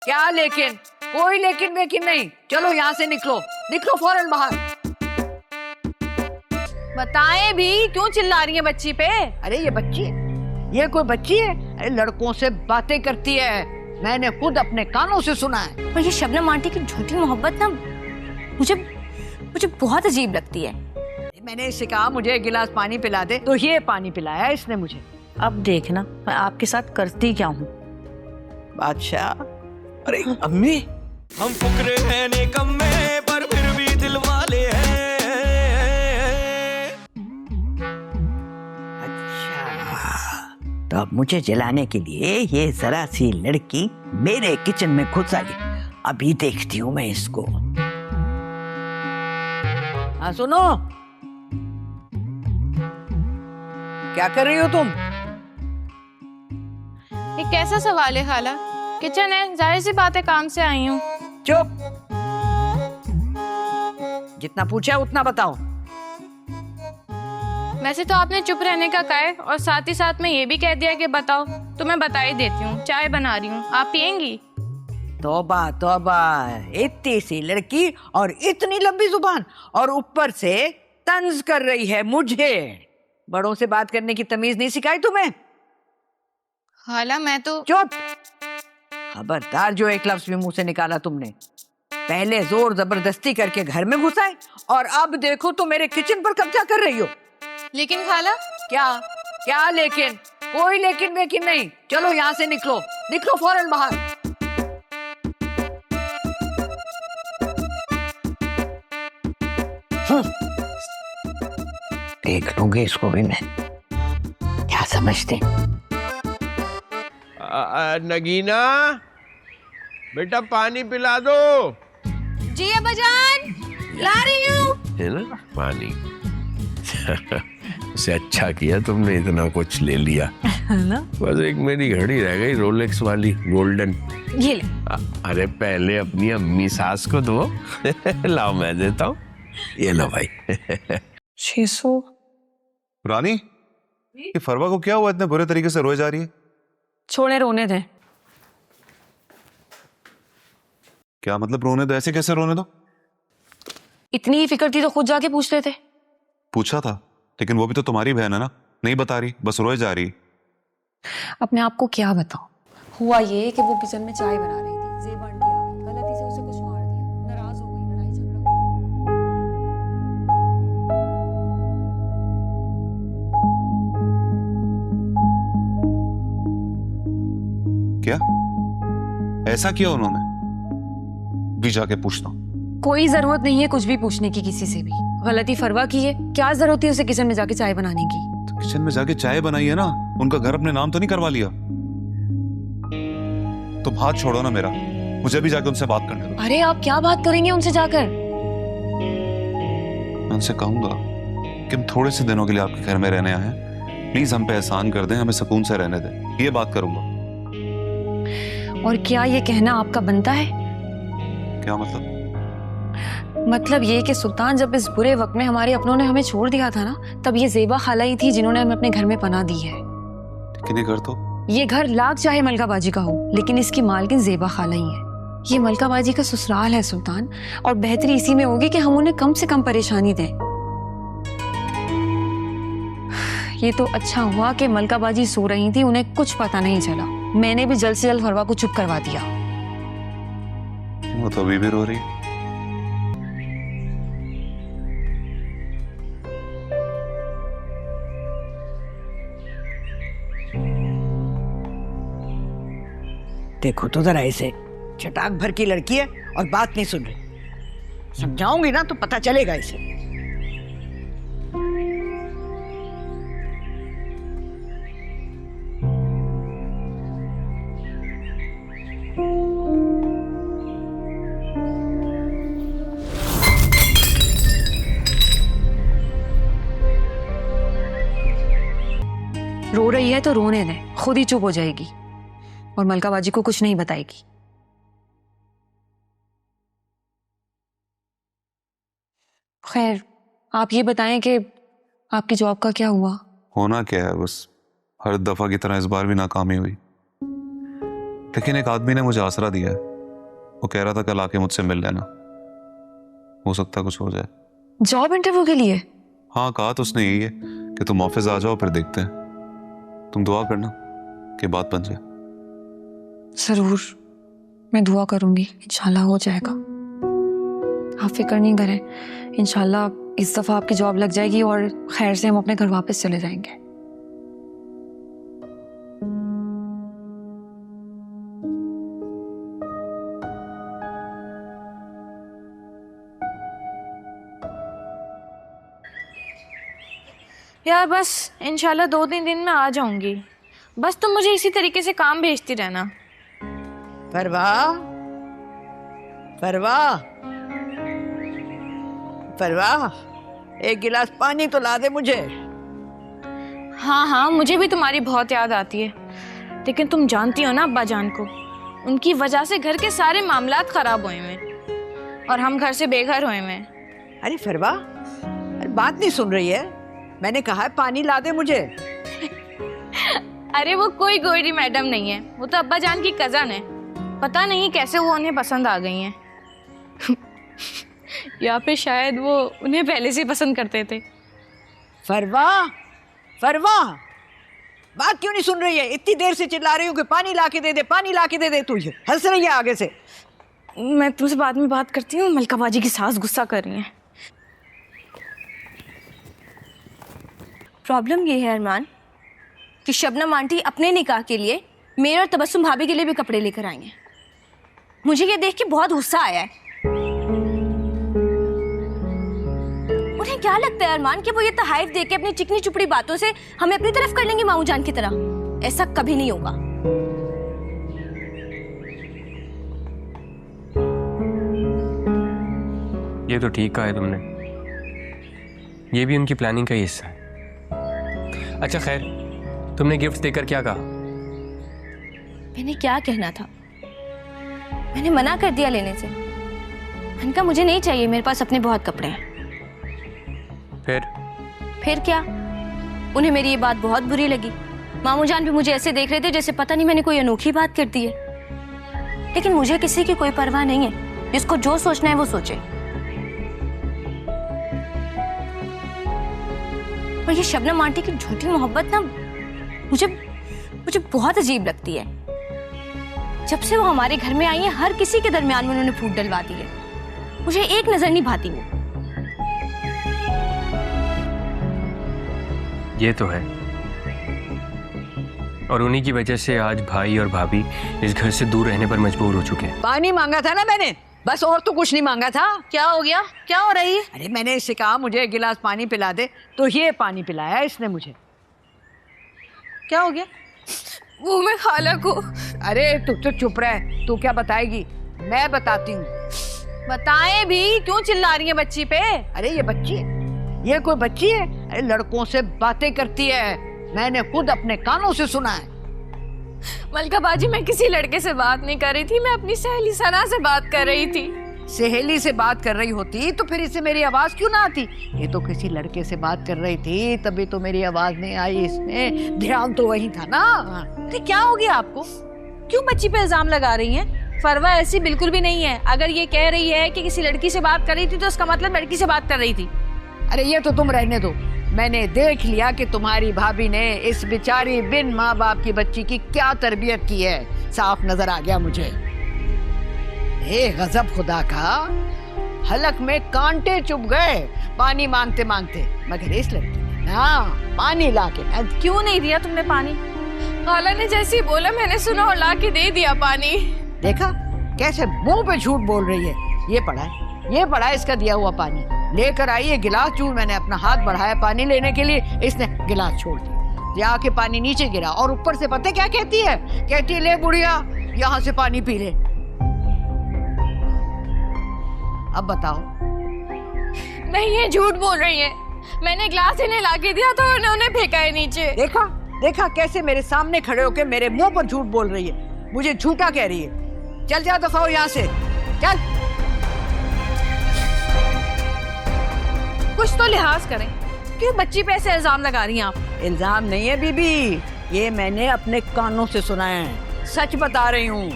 क्या लेकिन? कोई लेकिन वेकिन नहीं। चलो यहाँ से निकलो, निकलो फौरन बाहर। बताएं भी, क्यों चिल्ला रही है बच्ची पे? अरे ये बच्ची है, ये कोई बच्ची है? अरे लड़कों से बातें करती है, मैंने खुद अपने कानों से सुना है। पर ये शबनम आंटी की झूठी मोहब्बत ना मुझे बहुत अजीब लगती है। मैंने इससे कहा मुझे एक गिलास पानी पिला दे, तो ये पानी पिलाया इसने मुझे। अब देखना मैं आपके साथ करती क्या हूँ। बादशाह। अरे अम्मी, हम फुकरे हैं निकम्मे पर फिर भी दिल वाले हैं। अच्छा, तो अब मुझे जलाने के लिए ये जरा सी लड़की मेरे किचन में घुस आई। अभी देखती हूँ मैं इसको। हाँ सुनो, क्या कर रही हो तुम? ये कैसा सवाल है खाला? किचन है, जाहिर सी बात है, काम से आई हूँ। चुप, जितना पूछा उतना बताओ। वैसे तो आपने चुप रहने का कहा है और साथ ही साथ में ये भी कह दिया कि बताओ, तो मैं बता ही देती हूँ। चाय बना रही हूँ, आप पियेंगी? तौबा तौबा, इतनी सी लड़की और इतनी लंबी जुबान, और ऊपर से तंज कर रही है मुझे। बड़ों से बात करने की तमीज नहीं सिखाई तुम्हें? खाला मैं तो... चुप, खबरदार जो एक लफ्ज भी मुंह से निकाला तुमने। पहले जोर जबरदस्ती करके घर में घुसाए और अब देखो तो मेरे किचन पर कब्जा कर रही हो। लेकिन खाला... क्या क्या लेकिन? कोई लेकिन वेकिन नहीं। चलो यहाँ से निकलो, निकलो फौरन बाहर। देख लूंगी इसको भी मैं, क्या समझते? नगीना, बेटा पानी पिला दो। जी अब्बाजान, ला रही हूँ। है ना पानी? से अच्छा किया तुमने, इतना कुछ ले लिया। बस एक मेरी घड़ी रह गई, रोलेक्स वाली गोल्डन। ये ले। अरे पहले अपनी अम्मी सास को दो। लाओ मैं देता हूँ, ये लो भाई। 600। रानी, ये फरवा को क्या हुआ, इतने बुरे तरीके से रोए जा रही है? छोड़े, रोने दे। क्या मतलब रोने दो? ऐसे कैसे रोने दो? इतनी ही फिक्र थी तो खुद जाके पूछ लेते। पूछा था, लेकिन वो भी तो तुम्हारी बहन है ना, नहीं बता रही, बस रोए जा रही। अपने आप को क्या बताऊं? हुआ ये कि वो किचन में चाय बना रही थी, ज़ेबा आंटी आ गई, गलती से उसे कुछ मार दिया, नाराज हो गई, लड़ाई झगड़ा हो क्या ऐसा किया उन्होंने? भी जाके पूछता हूँ। कोई जरूरत नहीं है कुछ भी पूछने की किसी से भी। गलती फरवा की है, क्या जरूरत है उसे किचन में जाके चाय बनाने की? तो किचन में जाके चाय बनाई है ना, उनका घर अपने नाम तो नहीं करवा लिया? तुम हाथ छोड़ो ना मेरा, मुझे भी जाके उनसे बात करने दो। अरे आप क्या बात करेंगे उनसे जाकर? मैं उनसे कहूंगा कि हम थोड़े से दिनों के लिए आपके घर में रहने आए हैं, प्लीज हम पे एहसान कर दें, हमें सुकून से रहने दें, ये बात करूंगा। और क्या ये कहना आपका बनता है? क्या मतलब? मतलब ये कि सुल्तान जब इस बुरे वक्त में हमारे अपनों ने हमें छोड़ दिया था ना, तब ये ज़ेबा खाला ही थी जिन्होंने हमें अपने घर में पनाह दी है। लेकिन ये घर तो... ये घर लाख चाहे मलका बाजी का हो, लेकिन इसकी मालकिन ज़ेबा खाला ही है। ये मलका बाजी का ससुराल है सुल्तान, और बेहतरी इसी में होगी कि हम उन्हें कम से कम परेशानी दें। ये तो अच्छा हुआ कि मलका बाजी सो रही थी, उन्हें कुछ पता नहीं चला। मैंने भी जल्द से जल्द फरवा को चुप करवा दिया। वो तो अभी भी रो रही है। देखो तो जरा इसे, चटाक भर की लड़की है और बात नहीं सुन रही। समझाऊंगी ना तो पता चलेगा इसे। रो रही है तो रोने दे, खुद ही चुप हो जाएगी और मलका बाजी को कुछ नहीं बताएगी। खैर, आप ये बताएं कि आपकी जॉब का क्या हुआ? होना क्या है, बस हर दफा की तरह इस बार भी नाकामी हुई। लेकिन एक आदमी ने मुझे आसरा दिया है। वो कह रहा था कल आके मुझसे मिल लेना, हो सकता कुछ हो जाए। जॉब इंटरव्यू के लिए? हाँ, कहा तो उसने यही है कि तुम ऑफिस आ जाओ, फिर देखते हैं। तुम दुआ करना कि बात बन जाए। जरूर, मैं दुआ करूंगी, इंशाल्लाह हो जाएगा। आप फिक्र नहीं करें, इंशाल्लाह इस दफा आपकी जॉब लग जाएगी और खैर से हम अपने घर वापस चले जाएंगे। यार बस इंशाल्लाह 2-3 दिन में आ जाऊंगी। बस तुम मुझे इसी तरीके से काम भेजती रहना। परवाह, परवाह, परवाह, एक गिलास पानी तो ला दे मुझे। हाँ हाँ, मुझे भी तुम्हारी बहुत याद आती है, लेकिन तुम जानती हो ना अब्बा जान को, उनकी वजह से घर के सारे मामलात खराब हुए हैं और हम घर से बेघर हुए हैं। अरे फरवा, बात नहीं सुन रही है? मैंने कहा है पानी ला दे मुझे। अरे वो कोई गोयरी मैडम नहीं है, वो तो अब्बा जान की कजन है। पता नहीं कैसे वो उन्हें पसंद आ गई हैं। या फिर शायद वो उन्हें पहले से पसंद करते थे। फरवा, फरवा, बात क्यों नहीं सुन रही है? इतनी देर से चिल्ला रही हूँ कि पानी ला के दे दे, पानी ला के दे दे, तू हंस रही है आगे से। मैं तुमसे बाद में बात करती हूँ, मलका बाजी की सास गुस्सा कर रही है। प्रॉब्लम ये है अरमान कि शबनम आंटी अपने निकाह के लिए मेरे और तबस्सुम भाभी के लिए भी कपड़े लेकर आई हैं। मुझे ये देख के बहुत गुस्सा आया है। उन्हें क्या लगता है अरमान कि वो ये तहाइफ दे के अपनी चिकनी चुपड़ी बातों से हमें अपनी तरफ कर लेंगे माऊ जान की तरह? ऐसा कभी नहीं होगा। ये तो ठीक कहा है तुमने, ये भी उनकी प्लानिंग का ही हिस्सा है। अच्छा खैर, तुमने गिफ्ट देकर क्या कहा? मैंने क्या कहना था, मैंने मना कर दिया लेने से। मैंने कहा मुझे नहीं चाहिए, मेरे पास अपने बहुत कपड़े हैं। फिर क्या, उन्हें मेरी ये बात बहुत बुरी लगी। मामू जान भी मुझे ऐसे देख रहे थे जैसे पता नहीं मैंने कोई अनोखी बात कर दी है। लेकिन मुझे किसी की कोई परवाह नहीं है, जिसको जो सोचना है वो सोचे। और ये शबनम आंटी की झूठी मोहब्बत ना मुझे बहुत अजीब लगती है। जब से वो हमारे घर में आई है, हर किसी के दरमियान में उन्होंने फूट डलवा दी है। मुझे एक नजर नहीं भाती वो। ये तो है, और उन्हीं की वजह से आज भाई और भाभी इस घर से दूर रहने पर मजबूर हो चुके हैं। पानी मांगा था ना मैंने, बस, और तो कुछ नहीं मांगा था। क्या हो गया, क्या हो रही है? अरे मैंने इससे कहा मुझे एक गिलास पानी पिला दे, तो ये पानी पिलाया इसने मुझे। क्या हो गया? वो मैं खाला को। अरे तू तो चुप रह, तू क्या बताएगी? मैं बताती हूँ। बताएं भी, क्यों चिल्ला रही है बच्ची पे? अरे ये बच्ची है, ये कोई बच्ची है? अरे लड़कों से बातें करती है, मैंने खुद अपने कानों से सुना है। मलका बाजी, मैं किसी लड़के से बात नहीं कर रही थी, मैं अपनी सहेली सना से बात कर रही थी। सहेली से बात कर रही होती तो फिर इससे मेरी आवाज क्यों ना आती? ये तो किसी लड़के से बात कर रही थी, तभी तो मेरी आवाज नहीं आई इसमें। ध्यान तो वही था ना। अरे क्या हो गया आपको? क्यों बच्ची पे इल्जाम लगा रही हैं? फरवा ऐसी बिल्कुल भी नहीं है। अगर ये कह रही है कि किसी लड़की से बात कर रही थी तो उसका मतलब लड़की से बात कर रही थी। अरे ये तो तुम रहने दो, मैंने देख लिया कि तुम्हारी भाभी ने इस बेचारी बिन माँ बाप की बच्ची की क्या तरबियत की है। साफ नजर आ गया मुझे। हे गजब खुदा का, हलक में कांटे चुभ गए पानी मांगते मांगते, मगर इस लड़की ने ना पानी लाके क्यों नहीं दिया तुमने पानी? खाला ने जैसे ही बोला मैंने सुना और ला के दे दिया पानी। देखा कैसे मुंह पे झूठ बोल रही है। ये पड़ा है इसका दिया हुआ पानी। लेकर आई है गिलास चूर, मैंने अपना हाथ बढ़ाया पानी लेने के लिए, इसने गिलास छोड़ दिया। जाके पानी नीचे गिरा और ऊपर से पता क्या कहती है? कहती है ले बुढ़िया यहाँ से पानी पी ले। अब बताओ। नहीं, ये झूठ बोल रही है। मैंने गिलास इन्हें लाके दिया तो उन्होंने फेंका है नीचे। देखा कैसे मेरे सामने खड़े होके मेरे मुंह पर झूठ बोल रही है, मुझे झूठा कह रही है। चल जा, दफा हो यहाँ से, चल। कुछ तो लिहाज करें, क्यों बच्ची पे ऐसे इल्जाम लगा रही हैं आप? इल्जाम नहीं है बीबी, ये मैंने अपने कानों से सुना है, सच बता रही हूँ।